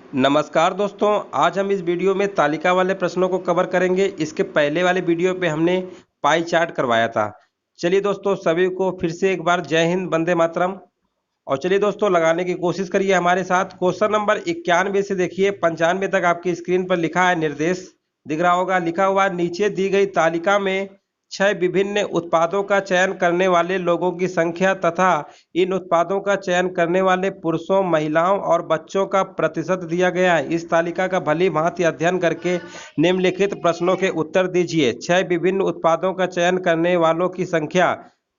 नमस्कार दोस्तों, आज हम इस वीडियो में तालिका वाले प्रश्नों को कवर करेंगे। इसके पहले वाले वीडियो पे हमने पाई चार्ट करवाया था। चलिए दोस्तों, सभी को फिर से एक बार जय हिंद, वंदे मातरम। और चलिए दोस्तों, लगाने की कोशिश करिए हमारे साथ। क्वेश्चन नंबर 91 से देखिए 95 तक आपकी स्क्रीन पर लिखा है, निर्देश दिख रहा होगा। लिखा हुआ है, नीचे दी गई तालिका में 6 विभिन्न उत्पादों का चयन करने वाले लोगों की संख्या तथा इन उत्पादों का चयन करने वाले पुरुषों, महिलाओं और बच्चों का प्रतिशत दिया गया है। इस तालिका का भली भांति अध्ययन करके निम्नलिखित प्रश्नों के उत्तर दीजिए। 6 विभिन्न उत्पादों का चयन करने वालों की संख्या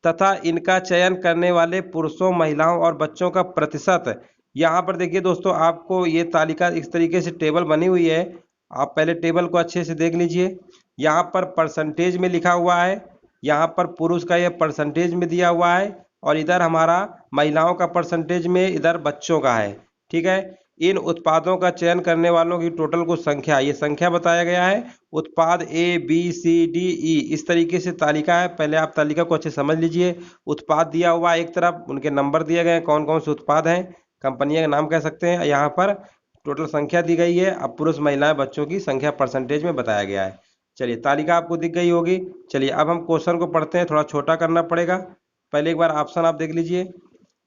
तथा इनका चयन करने वाले पुरुषों, महिलाओं और बच्चों का प्रतिशत। यहाँ पर देखिए दोस्तों, आपको ये तालिका इस तरीके से टेबल बनी हुई है। आप पहले टेबल को अच्छे से देख लीजिए। यहाँ पर परसेंटेज में लिखा हुआ है, यहाँ पर पुरुष का ये परसेंटेज में दिया हुआ है और इधर हमारा महिलाओं का परसेंटेज में, इधर बच्चों का है। ठीक है, इन उत्पादों का चयन करने वालों की टोटल कुछ संख्या, ये संख्या बताया गया है। उत्पाद ABCDE इस तरीके से तालिका है। पहले आप तालिका को अच्छे समझ लीजिए। उत्पाद दिया हुआ है एक तरफ, उनके नंबर दिए गए हैं, कौन कौन से उत्पाद हैं, कंपनियों का नाम कह सकते हैं। यहाँ पर टोटल संख्या दी गई है। अब पुरुष, महिलाएं, बच्चों की संख्या परसेंटेज में बताया गया है। चलिए, तालिका आपको दिख गई होगी। चलिए अब हम क्वेश्चन को पढ़ते हैं। थोड़ा छोटा करना पड़ेगा। पहले एक बार ऑप्शन आप देख लीजिए।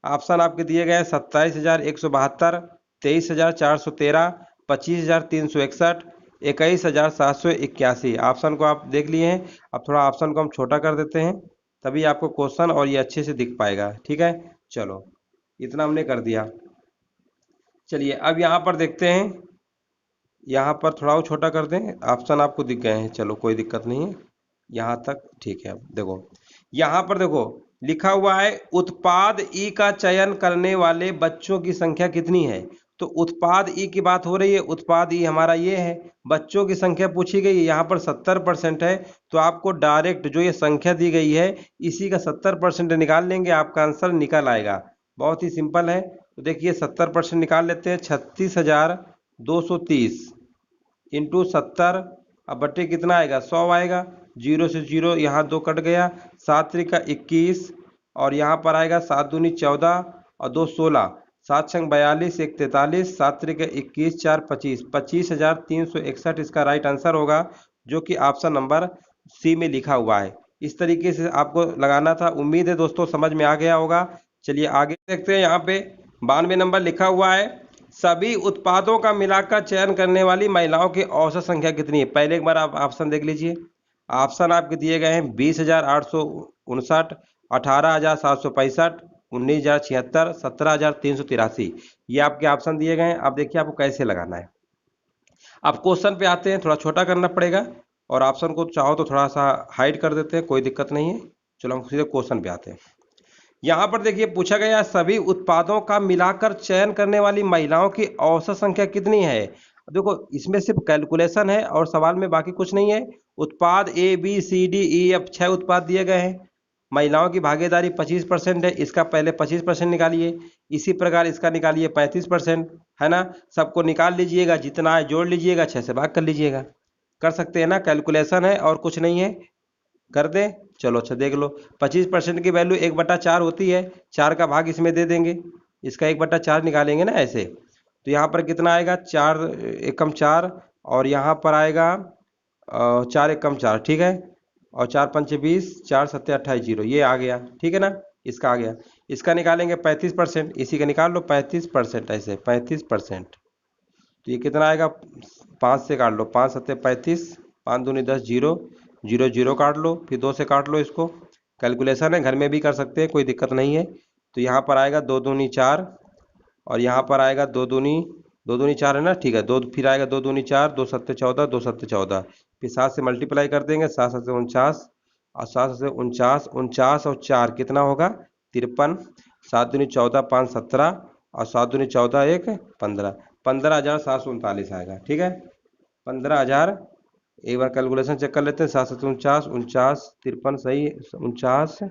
ऑप्शन आपके दिए गए हैं 27,172, 23,413, 25,361, 21,781। ऑप्शन को आप देख लिए हैं। अब थोड़ा ऑप्शन को हम छोटा कर देते हैं, तभी आपको क्वेश्चन और ये अच्छे से दिख पाएगा। ठीक है, चलो इतना हमने कर दिया। चलिए अब यहाँ पर देखते हैं। यहाँ पर थोड़ा और छोटा कर दें, ऑप्शन आपको दिख गए हैं। चलो कोई दिक्कत नहीं है, यहाँ तक ठीक है। अब देखो, यहाँ पर देखो लिखा हुआ है, उत्पाद ई का चयन करने वाले बच्चों की संख्या कितनी है। तो उत्पाद ई की बात हो रही है। उत्पाद ई हमारा ये है। बच्चों की संख्या पूछी गई है, यहाँ पर 70% है। तो आपको डायरेक्ट जो ये संख्या दी गई है, इसी का 70% निकाल लेंगे, आपका आंसर निकल आएगा। बहुत ही सिंपल है। तो देखिए 70% निकाल लेते हैं। 36,230 इंटू 70, अब बट्टे कितना आएगा, 100 आएगा। जीरो से जीरो यहाँ 2 कट गया। 7 त्रिका 21 और यहाँ पर आएगा 7 दूनी 14 और 2 16, 7 छंग 42, 1 43, 7 त्रिका 21, 4 25, 25,361 इसका राइट आंसर होगा, जो कि ऑप्शन नंबर सी में लिखा हुआ है। इस तरीके से आपको लगाना था। उम्मीद है दोस्तों समझ में आ गया होगा। चलिए आगे देखते हैं। यहाँ पे 92 नंबर लिखा हुआ है, सभी उत्पादों का मिलाकर चयन करने वाली महिलाओं की औसत संख्या कितनी है। पहले एक बार आप ऑप्शन देख लीजिए। ऑप्शन आपके दिए गए हैं 20,859, 18,765, 19,076, 17,383। ये आपके ऑप्शन दिए गए हैं। अब देखिए आपको कैसे लगाना है। अब क्वेश्चन पे आते हैं। थोड़ा छोटा करना पड़ेगा और ऑप्शन को चाहो तो थोड़ा सा हाइड कर देते हैं, कोई दिक्कत नहीं है। चलो हम सीधे क्वेश्चन पे आते हैं। यहाँ पर देखिए पूछा गया, सभी उत्पादों का मिलाकर चयन करने वाली महिलाओं की औसत संख्या कितनी है। देखो इसमें सिर्फ कैलकुलेशन है और सवाल में बाकी कुछ नहीं है। उत्पाद ABCDE, अब 6 उत्पाद दिए गए हैं। महिलाओं की भागीदारी 25% है, इसका पहले 25% निकालिए। इसी प्रकार इसका निकालिए 35%, है ना। सबको निकाल लीजिएगा, जितना है जोड़ लीजिएगा, 6 से भाग कर लीजिएगा। कर सकते हैं ना, कैलकुलेशन है और कुछ नहीं है। कर दें, चलो अच्छा देख लो। 25% की वैल्यू 1/4 होती है। 4 का भाग इसमें दे देंगे, इसका 1/4 निकालेंगे ना ऐसे। तो यहाँ पर कितना आएगा, 4 एकम 4 और यहाँ पर आएगा 4 एकम 4, ठीक है। और 4 पंचे 20, 4 सत्ते 28, 0, ये आ गया। ठीक है ना, इसका आ गया। इसका निकालेंगे 35%, इसी का निकाल लो 35%, ऐसे 35%। तो ये कितना आएगा, 5 से काट लो, 5 सत्ते 35, 5 दूनी 10, 0, 0 0 काट लो, फिर 2 से काट लो। इसको कैलकुलेशन है, घर में भी कर सकते हैं, कोई दिक्कत नहीं है। तो यहाँ पर आएगा 2 दूनी 4 और यहाँ पर आएगा 2 दूनी 4 है ना, ठीक है। 2 फिर आएगा 2 दूनी 4, 2 सत्ते 14, 2 सत्ते 14, फिर 7 से मल्टीप्लाई कर देंगे, 7 7 से 49 और 7 से 49, 49 और 4 कितना होगा, 53। 7 दूनी 14, 5 17 और 7 दूनी 14, 1 15, 15,739 आएगा। ठीक है, 15,000। एक बार कैलकुलेशन चेक कर लेते हैं। 7 7 49, 49, 53 सही, 49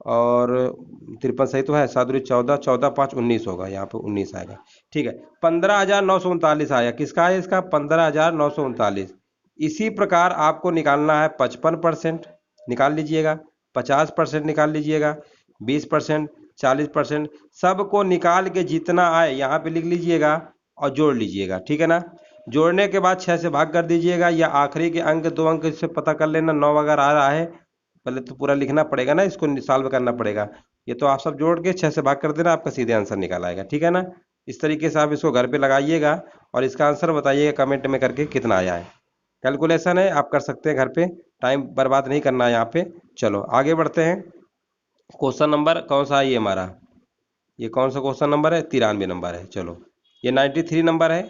और 53 सही तो है। 7 दूनी 14, 14 5 19 होगा, यहाँ पे 19 आएगा। ठीक है, 15,939 आया। किसका है, इसका 15,939। इसी प्रकार आपको निकालना है 55%, निकाल लीजिएगा। 50% निकाल लीजिएगा। 20%, 40%, सबको निकाल के जितना आए यहाँ पे लिख लीजिएगा। और जोड़ लीजिएगा, ठीक है ना। जोड़ने के बाद 6 से भाग कर दीजिएगा, या आखिरी के अंक 2 अंक से पता कर लेना। 9 अगर आ रहा है, पहले तो पूरा लिखना पड़ेगा ना, इसको सॉल्व करना पड़ेगा। ये तो आप सब जोड़ के 6 से भाग कर देना, आपका सीधे आंसर निकल आएगा, ठीक है ना। इस तरीके से आप इसको घर पे लगाइएगा और इसका आंसर बताइएगा कमेंट में करके कितना आया है। कैलकुलेशन है, आप कर सकते हैं घर पे, टाइम बर्बाद नहीं करना है यहाँ पे। चलो आगे बढ़ते हैं। क्वेश्चन नंबर कौन सा है ये हमारा, ये कौन सा क्वेश्चन नंबर है, 93 नंबर है। चलो ये 93 नंबर है।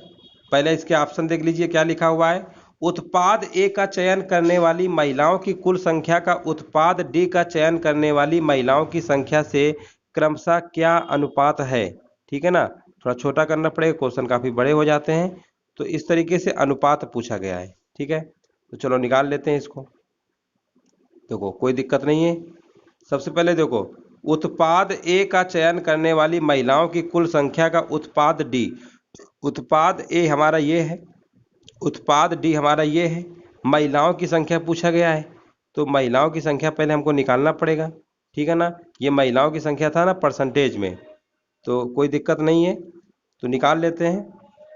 पहले इसके ऑप्शन देख लीजिए क्या लिखा हुआ है। उत्पाद ए का चयन करने वाली महिलाओं की कुल संख्या का उत्पाद डी का चयन करने वाली महिलाओं की संख्या से क्रमशः क्या अनुपात है। ठीक है ना, थोड़ा छोटा करना पड़ेगा, क्वेश्चन काफी बड़े हो जाते हैं। तो इस तरीके से अनुपात पूछा गया है, ठीक है। तो चलो निकाल लेते हैं इसको। देखो कोई दिक्कत नहीं है। सबसे पहले देखो, उत्पाद ए का चयन करने वाली महिलाओं की कुल संख्या का उत्पाद डी। उत्पाद ए हमारा ये है, उत्पाद डी हमारा ये है, महिलाओं की संख्या पूछा गया है, तो महिलाओं की संख्या पहले हमको निकालना पड़ेगा, ठीक है ना। ये महिलाओं की संख्या था ना परसेंटेज में, तो कोई दिक्कत नहीं है, तो निकाल लेते हैं।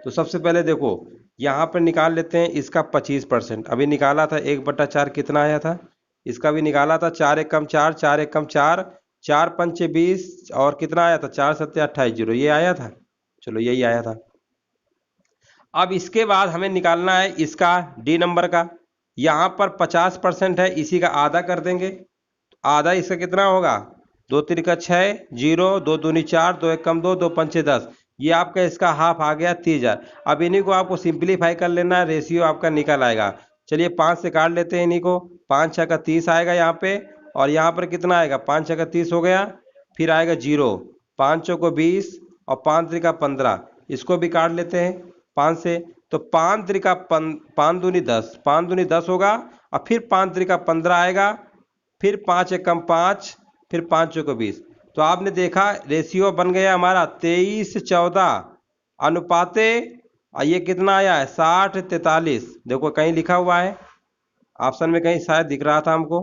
तो सबसे पहले देखो यहाँ पर निकाल लेते हैं इसका 25%। अभी निकाला था 1/4 कितना आया था, इसका भी निकाला था 4 एकम 4, 4 एकम 4, 4 पंचे 20, और कितना आया था 4 सत्ते 28, 0 ये आया था। चलो यही आया था। अब इसके बाद हमें निकालना है इसका डी नंबर का। यहाँ पर 50% है, इसी का आधा कर देंगे। आधा इसका कितना होगा, 2 तिरिका 6, 0, 2 दूनी 4, 2 एकम 2, 2 पंचे 10, ये आपका इसका हाफ आ गया 30,000। अब इन्हीं को आपको सिंप्लीफाई कर लेना है, रेशियो आपका निकल आएगा। चलिए 5 से काट लेते हैं इन्हीं को, 5 6 का 30 आएगा यहाँ पे, और यहाँ पर कितना आएगा, 5 6 का 30 हो गया, फिर आएगा 0, 5 चौ को 20, और 5 त्रिका 15, इसको भी काट लेते हैं 5 से। तो 5 त्रिका 5 दूनी 10, 5 दूनी 10 होगा, और फिर 5 त्रिका 15 आएगा, फिर 5 एकम 5, फिर 5 चौको 20। तो आपने देखा रेशियो बन गया हमारा 23:14 अनुपाते, और ये कितना आया है 60:43। देखो कहीं लिखा हुआ है ऑप्शन में, कहीं शायद दिख रहा था हमको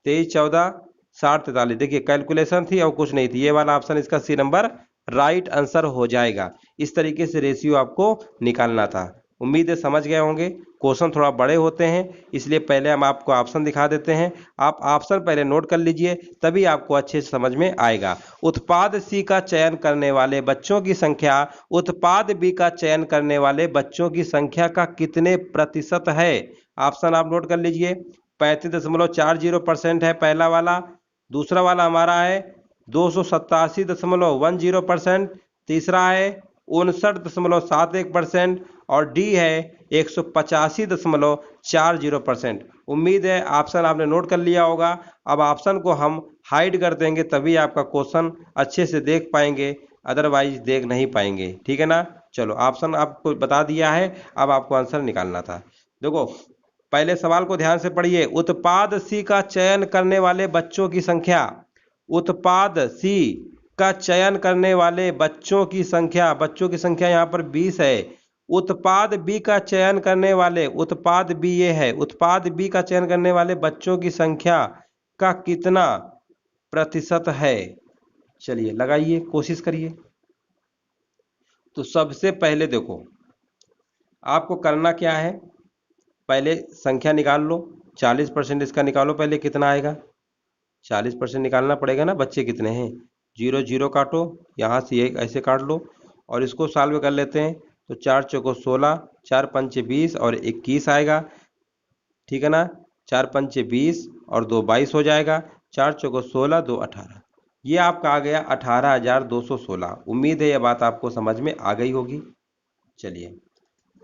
23:14 60:43। देखिए कैलकुलेशन थी और कुछ नहीं थी, ये वाला ऑप्शन इसका सी नंबर राइट आंसर हो जाएगा। इस तरीके से रेशियो आपको निकालना था। उम्मीद है समझ गए होंगे। क्वेश्चन थोड़ा बड़े होते हैं, इसलिए पहले हम आपको ऑप्शन दिखा देते हैं। आप ऑप्शन पहले नोट कर लीजिए, तभी आपको अच्छे से समझ में आएगा। उत्पाद सी का चयन करने वाले बच्चों की संख्या उत्पाद बी का चयन करने वाले बच्चों की संख्या का कितने प्रतिशत है। ऑप्शन आप नोट कर लीजिए। 35.40% है पहला वाला। दूसरा वाला हमारा है 287.10%। तीसरा है 59.71%, और डी है 185.40%। उम्मीद है ऑप्शन आपने नोट कर लिया होगा। अब ऑप्शन को हम हाइड कर देंगे, तभी आपका क्वेश्चन अच्छे से देख पाएंगे, अदरवाइज देख नहीं पाएंगे, ठीक है ना। चलो ऑप्शन आपको बता दिया है, अब आपको आंसर निकालना था। देखो पहले सवाल को ध्यान से पढ़िए। उत्पाद सी का चयन करने वाले बच्चों की संख्या, उत्पाद सी का चयन करने वाले बच्चों की संख्या, बच्चों की संख्या यहाँ पर 20 है। उत्पाद बी का चयन करने वाले, उत्पाद बी ये है, उत्पाद बी का चयन करने वाले बच्चों की संख्या का कितना प्रतिशत है। चलिए लगाइए, कोशिश करिए। तो सबसे पहले देखो आपको करना क्या है, पहले संख्या निकाल लो। 40% इसका निकालो पहले, कितना आएगा 40% निकालना पड़ेगा ना, बच्चे कितने हैं। 0 0 काटो, यहाँ से एक ऐसे काट लो, और इसको सॉल्व कर लेते हैं। तो 4 चौको 16, 4 पंचे 20, और 21 आएगा, ठीक है ना। 4 पंचे 20 और 2 22 हो जाएगा। 4 चौको 16, 2 18, ये आपका आ गया 18,216। उम्मीद है ये बात आपको समझ में आ गई होगी। चलिए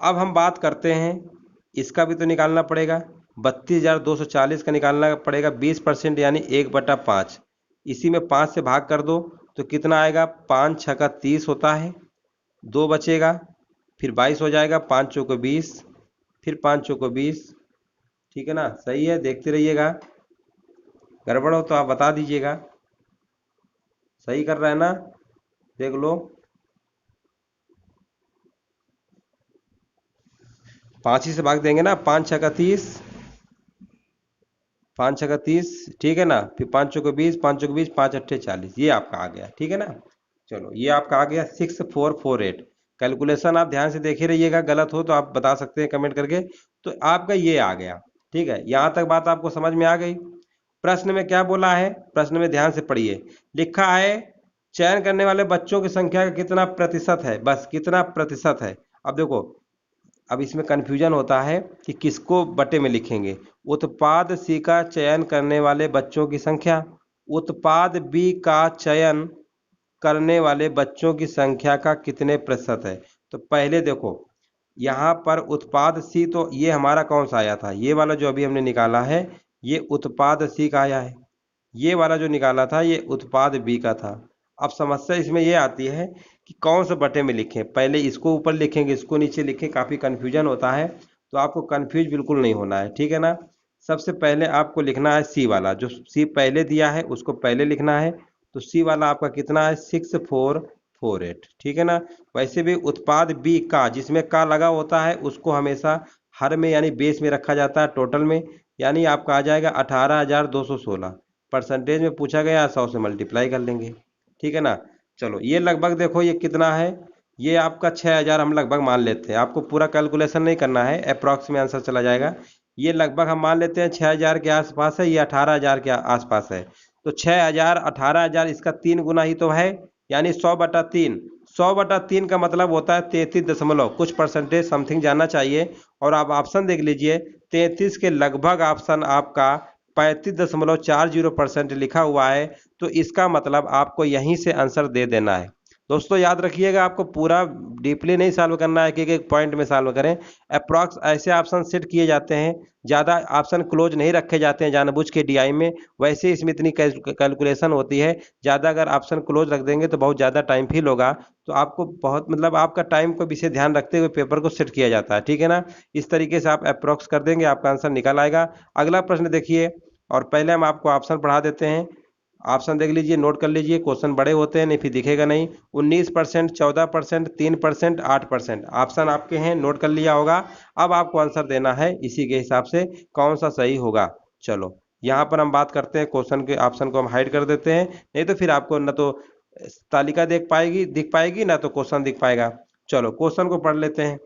अब हम बात करते हैं, इसका भी तो निकालना पड़ेगा। 32,240 का निकालना पड़ेगा। 20% यानी 1/5, इसी में 5 से भाग कर दो तो कितना आएगा, 5 6 का 30 होता है, 2 बचेगा, फिर 22 हो जाएगा, 5 चौको 20, फिर 5 चौको 20, ठीक है ना। सही है, देखते रहिएगा, गड़बड़ हो तो आप बता दीजिएगा। सही कर रहा है ना, देख लो। 5 ही से भाग देंगे ना, 5 6 का 30, 5 6 का 30, ठीक है ना। फिर 5 चौको 20, 5 चौको 20, 5 अट्ठे 40, ये आपका आ गया, ठीक है ना। चलो ये आपका आ गया 6448। कैलकुलेशन आप ध्यान से देखे रहिएगा, गलत हो तो आप बता सकते हैं कमेंट करके। तो आपका ये आ गया, ठीक है। यहाँ तक बात आपको समझ में आ गई। प्रश्न में क्या बोला है, प्रश्न में ध्यान से पढ़िए। लिखा है चयन करने वाले बच्चों की संख्या का कितना प्रतिशत है, बस कितना प्रतिशत है। अब देखो, अब इसमें कंफ्यूजन होता है कि किसको बटे में लिखेंगे। उत्पाद सी का चयन करने वाले बच्चों की संख्या, उत्पाद बी का चयन करने वाले बच्चों की संख्या का कितने प्रतिशत है। तो पहले देखो, यहाँ पर उत्पाद सी, तो ये हमारा कौन सा आया था, ये वाला जो अभी हमने निकाला है, ये उत्पाद सी का आया है। ये वाला जो निकाला था ये उत्पाद बी का था। अब समस्या इसमें ये आती है कि कौन से बटे में लिखें, पहले इसको ऊपर लिखेंगे इसको नीचे लिखें, काफ़ी कन्फ्यूजन होता है। तो आपको कन्फ्यूज बिल्कुल नहीं होना है, ठीक है ना। सबसे पहले आपको लिखना है सी वाला, जो सी पहले दिया है उसको पहले लिखना है। तो सी वाला आपका कितना है, 6448, ठीक है ना। वैसे भी उत्पाद बी का, जिसमें का लगा होता है, उसको हमेशा हर में यानी बेस में रखा जाता है, टोटल में। यानी आपका आ जाएगा 18,216। परसेंटेज में पूछा गया, 100 से मल्टीप्लाई कर लेंगे, ठीक है ना। चलो ये लगभग देखो ये कितना है, ये आपका 6,000 हम लगभग मान लेते हैं। आपको पूरा कैलकुलेशन नहीं करना है, अप्रॉक्स में आंसर चला जाएगा। ये लगभग हम मान लेते हैं 6,000 के आसपास है, ये 18,000 के आसपास है। तो 6,000 18,000 इसका 3 गुना ही तो है, यानी 100/3। 100/3 का मतलब होता है 33 दशमलव कुछ परसेंटेज समथिंग जाना चाहिए। और आप ऑप्शन देख लीजिए, 33 के लगभग ऑप्शन आपका 35.40% लिखा हुआ है। तो इसका मतलब आपको यहीं से आंसर दे देना है। दोस्तों याद रखिएगा, आपको पूरा डीपली नहीं सॉल्व करना है कि एक पॉइंट में सॉल्व करें। अप्रॉक्स ऐसे ऑप्शन सेट किए जाते हैं, ज़्यादा ऑप्शन क्लोज नहीं रखे जाते हैं जानबूझ के डीआई में। वैसे इसमें इतनी कैलकुलेशन होती है, ज़्यादा अगर ऑप्शन क्लोज रख देंगे तो बहुत ज़्यादा टाइम फील होगा। तो आपको बहुत मतलब आपका टाइम को विषय ध्यान रखते हुए पेपर को सेट किया जाता है, ठीक है ना। इस तरीके से आप अप्रॉक्स कर देंगे, आपका आंसर निकल आएगा। अगला प्रश्न देखिए, और पहले हम आपको ऑप्शन पढ़ा देते हैं। ऑप्शन देख लीजिए, नोट कर लीजिए, क्वेश्चन बड़े होते हैं नहीं फिर दिखेगा नहीं। 19%, 14%, 3%, 8%, ऑप्शन आपके हैं, नोट कर लिया होगा। अब आपको आंसर देना है, इसी के हिसाब से कौन सा सही होगा। चलो यहाँ पर हम बात करते हैं, क्वेश्चन के ऑप्शन को हम हाइड कर देते हैं, नहीं तो फिर आपको न तो तालिका दिख पाएगी ना तो क्वेश्चन दिख पाएगा। चलो क्वेश्चन को पढ़ लेते हैं।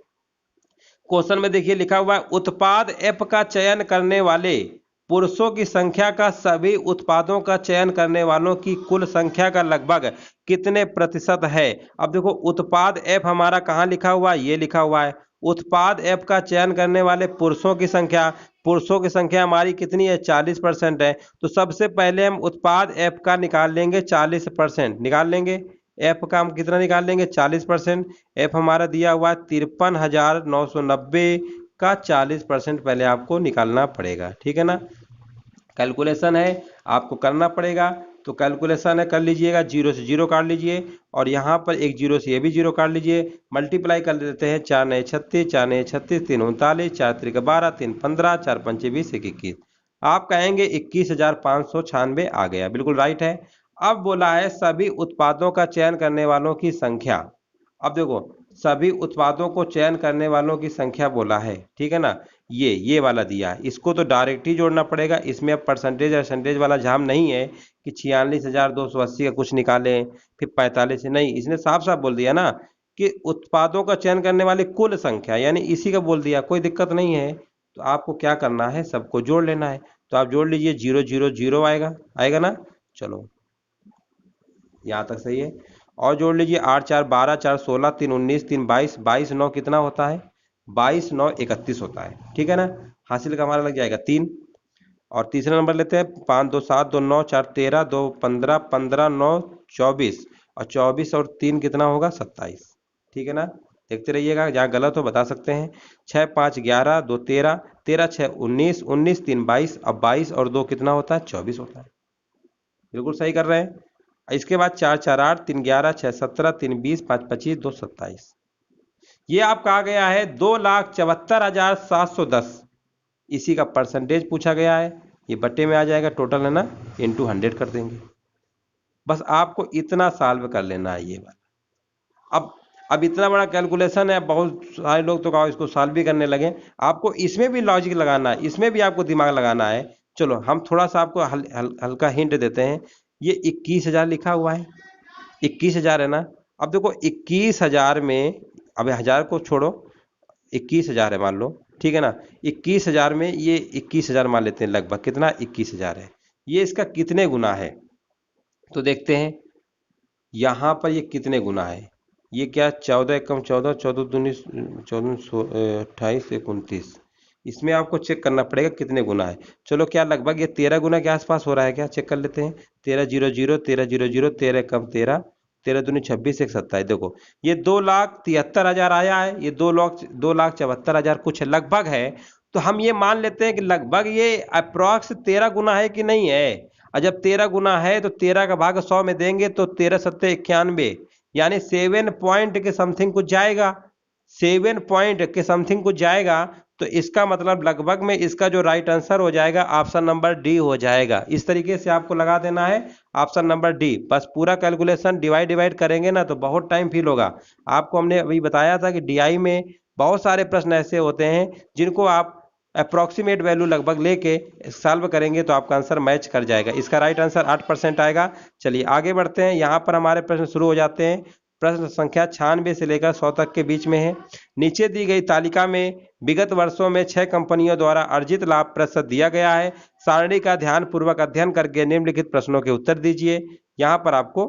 क्वेश्चन में देखिए लिखा हुआ है, उत्पाद एफ का चयन करने वाले पुरुषों की संख्या का सभी उत्पादों का चयन करने वालों की कुल संख्या का लगभग कितने प्रतिशत है। अब देखो उत्पाद एफ हमारा कहाँ लिखा हुआ है, ये लिखा हुआ है। उत्पाद एफ का चयन करने वाले पुरुषों की संख्या, पुरुषों की संख्या हमारी कितनी है, 40% है। तो सबसे पहले हम उत्पाद एफ का निकाल लेंगे 40%, निकाल लेंगे। एफ का हम कितना निकाल लेंगे, 40%। एफ हमारा दिया हुआ है 53,990 का 40% पहले आपको निकालना पड़ेगा, ठीक है ना। कैलकुलेशन है, आपको करना पड़ेगा। तो कैलकुलेशन है, कर लीजिएगा, 0 से 0 काट लीजिए, और यहाँ पर एक 0 से ये भी 0 काट लीजिए। मल्टीप्लाई कर देते हैं, 4 9 36, 4 9 36, 3 39, 4 3 12, 3 15, 4 5 20, 1 21। आप कहेंगे 21,596 आ गया, बिल्कुल राइट है। अब बोला है सभी उत्पादों का चयन करने वालों की संख्या। अब देखो सभी उत्पादों को चयन करने वालों की संख्या बोला है, ठीक है ना। ये वाला दिया है, इसको तो डायरेक्ट ही जोड़ना पड़ेगा। इसमें अब परसेंटेज वाला झाम नहीं है कि 46,280 का कुछ निकालें फिर 45 से, नहीं, इसने साफ साफ बोल दिया ना कि उत्पादों का चयन करने वाली कुल संख्या, यानी इसी का बोल दिया, कोई दिक्कत नहीं है। तो आपको क्या करना है, सबको जोड़ लेना है। तो आप जोड़ लीजिए, 0 0 0 आएगा ना। चलो यहाँ तक सही है। और जोड़ लीजिए, 8 4 12, 4 16, 3 19, 3 22, 22 9 कितना होता है, 22 9 31 होता है, ठीक है ना। हासिल का हमारा लग जाएगा 3। और तीसरा नंबर लेते हैं, 5 2 7 2 9 4 13 2 15 15 9 24, और 24 और 3 कितना होगा, 27, ठीक है ना। देखते रहिएगा, जहाँ गलत हो बता सकते हैं। 6 5 11 2 13, 13 6 19, 19 3 22, अब 22 और 2 कितना होता है, 24 होता है, बिल्कुल सही कर रहे हैं। इसके बाद 4 4 8, 3 11, 6 17, 3 20, 5 25, 2 27। ये आपका आ गया है 2,74,710। इसी का परसेंटेज पूछा गया है, ये बट्टे में आ जाएगा, टोटल है ना, इंटू 100 कर देंगे। बस आपको इतना सॉल्व कर लेना है ये वाला। अब इतना बड़ा कैलकुलेशन है, बहुत सारे लोग तो कहो इसको सॉल्व भी करने लगे। आपको इसमें भी लॉजिक लगाना है, इसमें भी आपको दिमाग लगाना है। चलो हम थोड़ा सा आपको हल्का हिंट देते हैं। ये 21,000 लिखा हुआ है, 21,000 है ना। अब देखो 21,000 में अब 1000 को छोड़ो, 21,000 है मान लो, ठीक है ना। 21,000 में ये 21,000 मान लेते हैं, लगभग कितना 21,000 है। ये इसका कितने गुना है तो देखते हैं यहाँ पर ये कितने गुना है। ये क्या 14 एकम 14, 14 दूनी 14, 28, 29, इसमें आपको चेक करना पड़ेगा कितने गुना है। चलो क्या लगभग ये 13 गुना के आसपास हो रहा है क्या, चेक कर लेते हैं। 13,00, 13,00, 13 कम 13, 13 दूनी 26, 1 27। देखो ये 2,73,000 आया है, ये 2,74,000 कुछ लगभग है। तो हम ये मान लेते हैं कि लगभग ये अप्रॉक्स 13 गुना है कि नहीं है। और जब 13 गुना है तो 13 का भाग 100 में देंगे तो 13 सत्ते 91, यानी 7 पॉइंट के समथिंग कुछ जाएगा, 7 पॉइंट के समथिंग कुछ जाएगा। तो इसका मतलब लगभग में इसका जो राइट आंसर हो जाएगा ऑप्शन नंबर डी हो जाएगा। इस तरीके से आपको लगा देना है ऑप्शन नंबर डी। बस पूरा कैलकुलेशन डिवाइड करेंगे ना तो बहुत टाइम फील होगा। आपको हमने अभी बताया था कि डीआई में बहुत सारे प्रश्न ऐसे होते हैं जिनको आप अप्रॉक्सीमेट वैल्यू लगभग लेके सॉल्व करेंगे तो आपका आंसर मैच कर जाएगा। इसका राइट आंसर 8% आएगा। चलिए आगे बढ़ते हैं, यहाँ पर हमारे प्रश्न शुरू हो जाते हैं। प्रश्न संख्या 96 से लेकर 100 तक के बीच में है। नीचे दी गई तालिका में विगत वर्षों में 6 कंपनियों द्वारा अर्जित लाभ प्रतिशत दिया गया है। सारणी का ध्यान पूर्वक अध्ययन करके निम्नलिखित प्रश्नों के उत्तर दीजिए। यहाँ पर आपको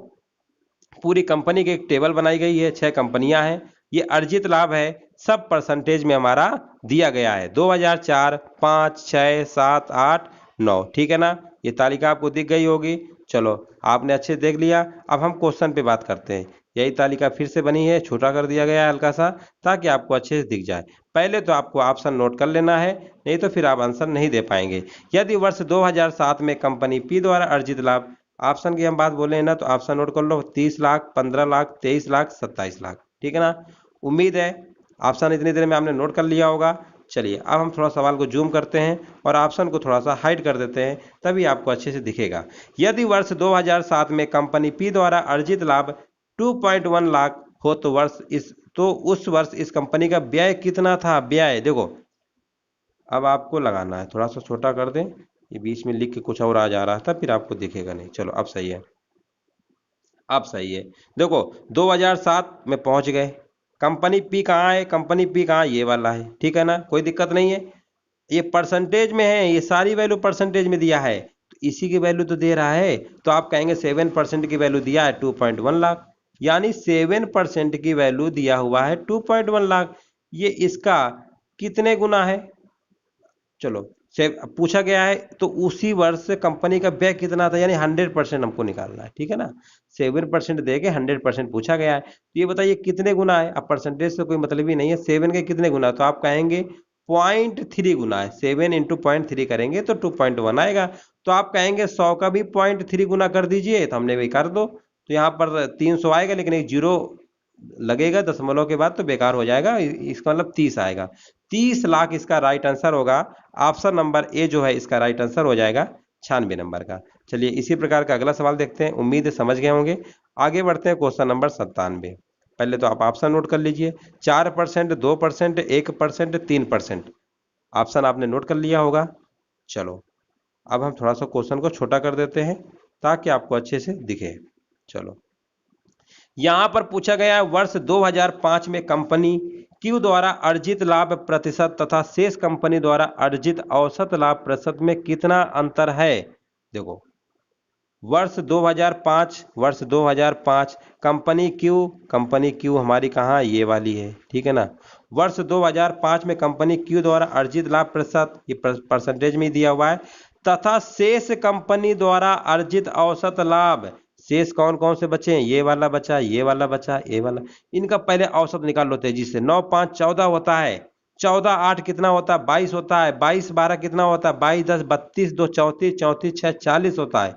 पूरी कंपनी की एक टेबल बनाई गई है, 6 कंपनियां हैं, ये अर्जित लाभ है, सब परसेंटेज में हमारा दिया गया है 2004, 5, 6, 7, 8, 9, ठीक है ना। ये तालिका आपको दिख गई होगी। चलो आपने अच्छे देख लिया। अब हम क्वेश्चन पे बात करते हैं। यही तालिका फिर से बनी है, छोटा कर दिया गया है हल्का सा ताकि आपको अच्छे से दिख जाए। पहले तो आपको ऑप्शन नोट कर लेना है, नहीं तो फिर आप आंसर नहीं दे पाएंगे। यदि वर्ष 2007 में कंपनी पी द्वारा अर्जित लाभ, ऑप्शन की हम बात बोले ना तो ऑप्शन नोट कर लो, 30 लाख, 15 लाख, 23 लाख, 27 लाख, ठीक है ना। उम्मीद है ऑप्शन इतनी देर में आपने नोट कर लिया होगा। चलिए अब हम थोड़ा सवाल को जूम करते हैं और ऑप्शन को थोड़ा सा हाइड कर देते हैं, तभी आपको अच्छे से दिखेगा। यदि वर्ष 2007 में कंपनी पी द्वारा अर्जित लाभ 2.1 लाख हो तो उस वर्ष इस कंपनी का व्यय कितना था। व्यय देखो अब आपको लगाना है, थोड़ा सा छोटा कर दें, ये बीच में लिख के कुछ और आ जा रहा था फिर आपको दिखेगा नहीं। चलो अब सही है, अब सही है। देखो 2007 में पहुंच गए। कंपनी पी कहाँ है, कंपनी पी कहाँ, ये वाला है, ठीक है ना, कोई दिक्कत नहीं है। ये परसेंटेज में है, ये सारी वैल्यू परसेंटेज में दिया है तो इसी की वैल्यू तो दे रहा है। तो आप कहेंगे 7% की वैल्यू दिया है 2.1 लाख, यानी 7% की वैल्यू दिया हुआ है 2.1 लाख। ये इसका कितने गुना है, चलो से पूछा गया है तो उसी वर्ष कंपनी का व्यय कितना था, यानी 100% हमको निकालना है, ठीक है ना। 7% दे के 100% पूछा गया है तो ये बताइए कितने गुना है। अब परसेंटेज से कोई मतलब ही नहीं है, 7 के कितने गुना, तो आप कहेंगे 0.3 गुना है। 7 इंटू 0.3 करेंगे तो 2.1 आएगा। तो आप कहेंगे 100 का भी 0.3 गुना कर दीजिए, तो हमने भी कर दो। तो यहाँ पर 300 आएगा, लेकिन एक जीरो लगेगा दशमलव के बाद तो बेकार हो जाएगा, इसका मतलब 30 आएगा। 30 लाख इसका राइट आंसर होगा। ऑप्शन नंबर ए जो है इसका राइट आंसर हो जाएगा 96 नंबर का। चलिए इसी प्रकार का अगला सवाल देखते हैं, उम्मीद है समझ गए होंगे। आगे बढ़ते हैं क्वेश्चन नंबर 97। पहले तो आप ऑप्शन नोट कर लीजिए, 4%, 2%, 1%, 3%। ऑप्शन आपने नोट कर लिया होगा। चलो अब हम थोड़ा सा क्वेश्चन को छोटा कर देते हैं ताकि आपको अच्छे से दिखे। चलो यहां पर पूछा गया है वर्ष 2005 में कंपनी क्यू द्वारा अर्जित लाभ प्रतिशत तथा शेष कंपनी द्वारा अर्जित औसत लाभ प्रतिशत में कितना अंतर है। देखो वर्ष 2005 कंपनी क्यू हमारी कहाँ, ये वाली है, ठीक है ना। वर्ष 2005 में कंपनी क्यू द्वारा अर्जित लाभ प्रतिशत, ये परसेंटेज में दिया हुआ है, तथा शेष कंपनी द्वारा अर्जित औसत लाभ। शेष कौन कौन से बचे हैं, ये वाला बचा, ये वाला बचा, ये वाला। इनका पहले औसत निकाल लो तेजी से। 9, 5, 14 होता है, 14, 8 कितना होता है, 22 होता है, 22, 12 कितना होता है, 22, 10, 32, 2, 34, 34, 6, 40 होता है।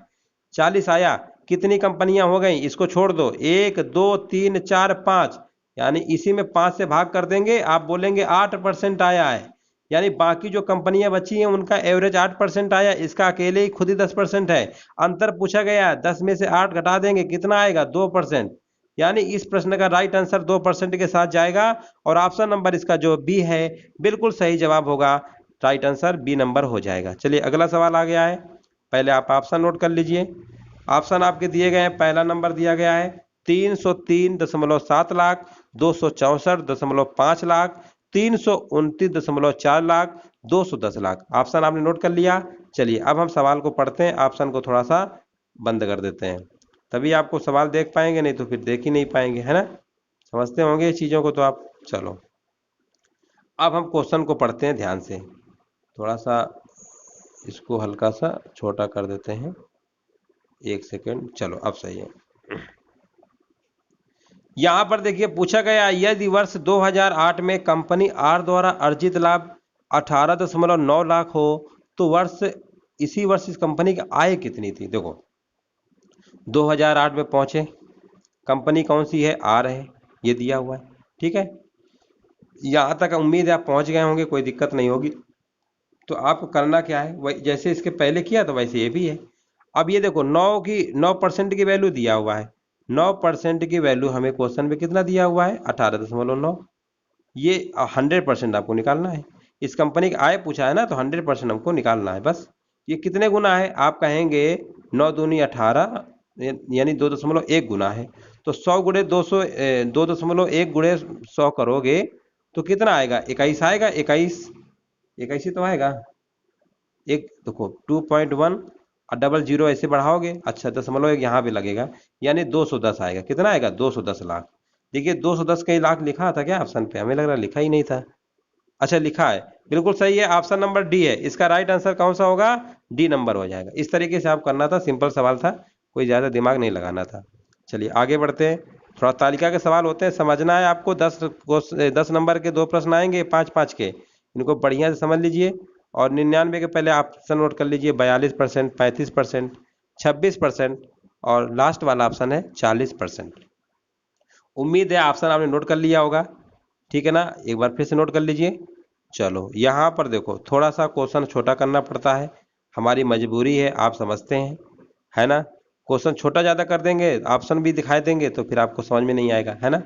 40 आया। कितनी कंपनियां हो गई, इसको छोड़ दो, 1, 2, 3, 4, 5, यानी इसी में 5 से भाग कर देंगे, आप बोलेंगे 8% आया है। यानी बाकी जो कंपनियां बची हैं उनका एवरेज 8% आया, इसका अकेले ही खुद ही 10% है। अंतर पूछा गया है, 10 में से 8 घटा देंगे, कितना आएगा, 2%। यानी इस प्रश्न का राइट आंसर 2% के साथ जाएगा और ऑप्शन नंबर इसका जो बी है बिल्कुल सही जवाब होगा। राइट आंसर बी नंबर हो जाएगा। चलिए अगला सवाल आ गया है, पहले आप ऑप्शन नोट कर लीजिए। ऑप्शन आपके दिए गए हैं, पहला नंबर दिया गया है 303.7 लाख, 264.5 लाख, 329.4 लाख, 210 लाख। ऑप्शन आपने नोट कर लिया। चलिए अब हम सवाल को पढ़ते हैं, ऑप्शन को थोड़ा सा बंद कर देते हैं, तभी आपको सवाल देख पाएंगे, नहीं तो फिर देख ही नहीं पाएंगे, है ना। समझते होंगे ये चीज़ों को तो आप। चलो अब हम क्वेश्चन को पढ़ते हैं ध्यान से, थोड़ा सा इसको हल्का सा छोटा कर देते हैं, 1 सेकेंड। चलो अब सही है। यहां पर देखिए पूछा गया, यदि वर्ष 2008 में कंपनी आर द्वारा अर्जित लाभ 18.9 लाख हो तो इसी वर्ष इस कंपनी की आय कितनी थी। देखो 2008 में पहुंचे, कंपनी कौन सी है, आर है, ये दिया हुआ है, ठीक है। यहां तक उम्मीद है आप पहुंच गए होंगे, कोई दिक्कत नहीं होगी। तो आपको करना क्या है, वही जैसे इसके पहले किया तो वैसे ये भी है। अब ये देखो 9% की वैल्यू दिया हुआ है, 9% की वैल्यू हमें क्वेश्चन में कितना दिया हुआ है, 18.9। ये 100% आपको निकालना है। इस कंपनी का आय पूछा है ना, तो 100% हमको निकालना है बस। ये कितने गुना है, आप कहेंगे 9 दूनी 18 यानी 2.1 गुना है। तो 100 गुणे 200 2.1 गुणे 100 करोगे तो कितना आएगा, 21 आएगा। 21 ही तो आएगा। एक देखो 2.1 और डबल जीरो ऐसे बढ़ाओगे, अच्छा 0.1 यहाँ पे लगेगा, यानी 210 आएगा। कितना आएगा, 210 लाख। देखिए 210 कई लाख लिखा था क्या ऑप्शन पे, हमें लग रहा लिखा ही नहीं था। अच्छा लिखा है, बिल्कुल सही है, ऑप्शन नंबर डी है इसका राइट आंसर। कौन सा होगा, डी नंबर हो जाएगा। इस तरीके से आप करना था, सिंपल सवाल था, कोई ज़्यादा दिमाग नहीं लगाना था। चलिए आगे बढ़ते हैं, थोड़ा तालिका के सवाल होते हैं, समझना है आपको। 10 नंबर के 2 प्रश्न आएंगे 5-5 के, इनको बढ़िया से समझ लीजिए। और 99 के पहले ऑप्शन नोट कर लीजिए, 42%, 35%, 26% और लास्ट वाला ऑप्शन है 40%। उम्मीद है ऑप्शन आपने नोट कर लिया होगा, ठीक है ना। एक बार फिर से नोट कर लीजिए। चलो यहाँ पर देखो थोड़ा सा क्वेश्चन छोटा करना पड़ता है, हमारी मजबूरी है, आप समझते हैं, है ना। क्वेश्चन छोटा ज़्यादा कर देंगे, ऑप्शन भी दिखाई देंगे तो फिर आपको समझ में नहीं आएगा, है ना।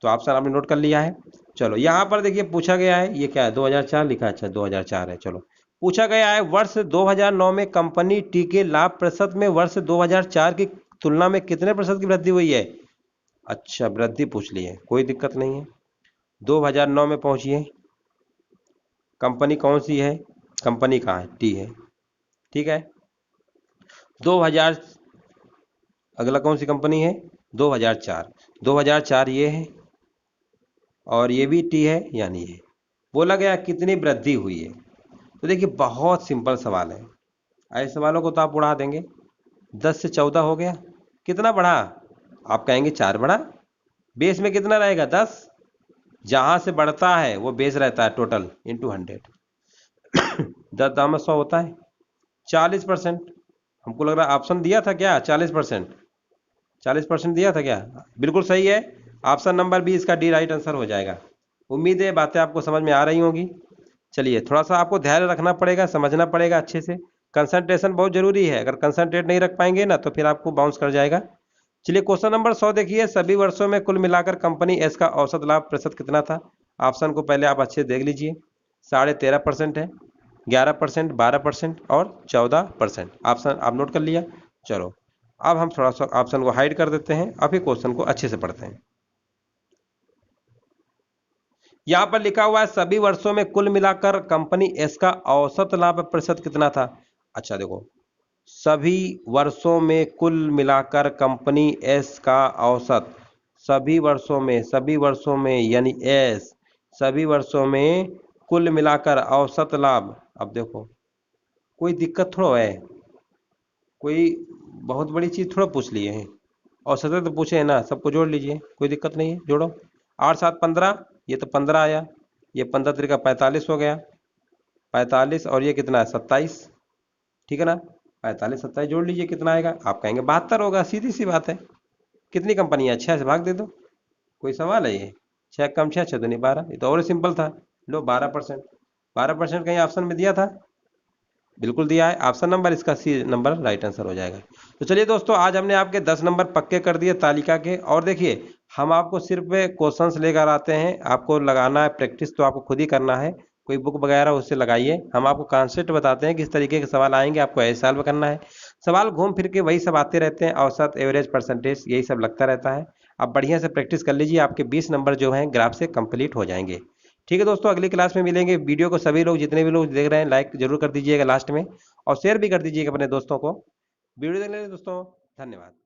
तो ऑप्शन आपने नोट कर लिया है। चलो यहाँ पर देखिए पूछा गया है, ये क्या है, 2004 लिखा है, अच्छा 2004 है। चलो पूछा गया है, वर्ष 2009 में कंपनी टी के लाभ प्रतिशत में वर्ष 2004 की तुलना में कितने प्रतिशत की वृद्धि हुई है। अच्छा वृद्धि पूछ ली है, कोई दिक्कत नहीं है। 2009 में पहुंचिए, कंपनी कौन सी है, कंपनी कहाँ है, टी है, ठीक है। 2000 अगला कौन सी कंपनी है, 2004 ये है और ये भी टी है, यानी ये। बोला गया कितनी वृद्धि हुई है। तो देखिए बहुत सिंपल सवाल है, ऐसे सवालों को तो आप उड़ा देंगे। 10 से 14 हो गया, कितना बढ़ा, आप कहेंगे 4 बढ़ा, बेस में कितना रहेगा 10, जहां से बढ़ता है वो बेस रहता है टोटल इंटू 100। 10 दाम 100 होता है, 40%। हमको लग रहा है ऑप्शन दिया था क्या, 40%, 40% दिया था क्या, बिल्कुल सही है। ऑप्शन नंबर बी इसका डी राइट आंसर हो जाएगा। उम्मीद है बातें आपको समझ में आ रही होंगी। चलिए थोड़ा सा आपको ध्यान रखना पड़ेगा, समझना पड़ेगा अच्छे से, कंसंट्रेशन बहुत जरूरी है, अगर कंसंट्रेट नहीं रख पाएंगे ना तो फिर आपको बाउंस कर जाएगा। चलिए क्वेश्चन नंबर 100 देखिए, सभी वर्षों में कुल मिलाकर कंपनी एस का औसत लाभ प्रतिशत कितना था। ऑप्शन को पहले आप अच्छे से देख लीजिए, 13.5% है, 11%, 12% और 14%। ऑप्शन आप नोट कर लिया। चलो अब हम थोड़ा सा ऑप्शन को हाइड कर देते हैं, अभी क्वेश्चन को अच्छे से पढ़ते हैं। यहां पर लिखा हुआ है सभी वर्षों में कुल मिलाकर कंपनी एस का औसत लाभ प्रतिशत कितना था। अच्छा देखो सभी वर्षों में कुल मिलाकर कंपनी एस का औसत, सभी वर्षों में यानी एस, सभी वर्षों में कुल मिलाकर औसत लाभ। अब देखो कोई दिक्कत थोड़ा है, कोई बहुत बड़ी चीज थोड़ा पूछ लिए हैं, औसत तो पूछे है ना, सबको जोड़ लीजिए, कोई दिक्कत नहीं है, जोड़ो। 8 7 15, ये तो 15 आया, ये 15 तरीका 45 हो गया, 45 और ये कितना है 27, ठीक है ना। 45 27 जोड़ लीजिए, कितना आएगा, आप कहेंगे 72 होगा, सीधी सी बात है। कितनी कंपनियां, 6 से भाग दे दो, कोई सवाल है ये, 6 कम 6 6 दूनी 12, ये तो और सिंपल था। लो 12%, 12% कहीं ऑप्शन में दिया था, बिल्कुल दिया है, ऑप्शन नंबर इसका सी नंबर राइट आंसर हो जाएगा। तो चलिए दोस्तों आज हमने आपके 10 नंबर पक्के कर दिए तालिका के। और देखिए हम आपको सिर्फ क्वेश्चंस लेकर आते हैं, आपको लगाना है प्रैक्टिस तो आपको खुद ही करना है, कोई बुक वगैरह उससे लगाइए। हम आपको कॉन्सेप्ट बताते हैं किस तरीके के सवाल आएंगे, आपको ऐसे सवाल करना है। सवाल घूम फिर के वही सब आते रहते हैं, औसत, एवरेज, परसेंटेज, यही सब लगता रहता है। आप बढ़िया से प्रैक्टिस कर लीजिए, आपके 20 नंबर जो हैं ग्राफ से कंप्लीट हो जाएंगे। ठीक है दोस्तों, अगली क्लास में मिलेंगे। वीडियो को सभी लोग, जितने भी लोग देख रहे हैं, लाइक जरूर कर दीजिएगा लास्ट में, और शेयर भी कर दीजिएगा अपने दोस्तों को। वीडियो देखने के लिए दोस्तों धन्यवाद।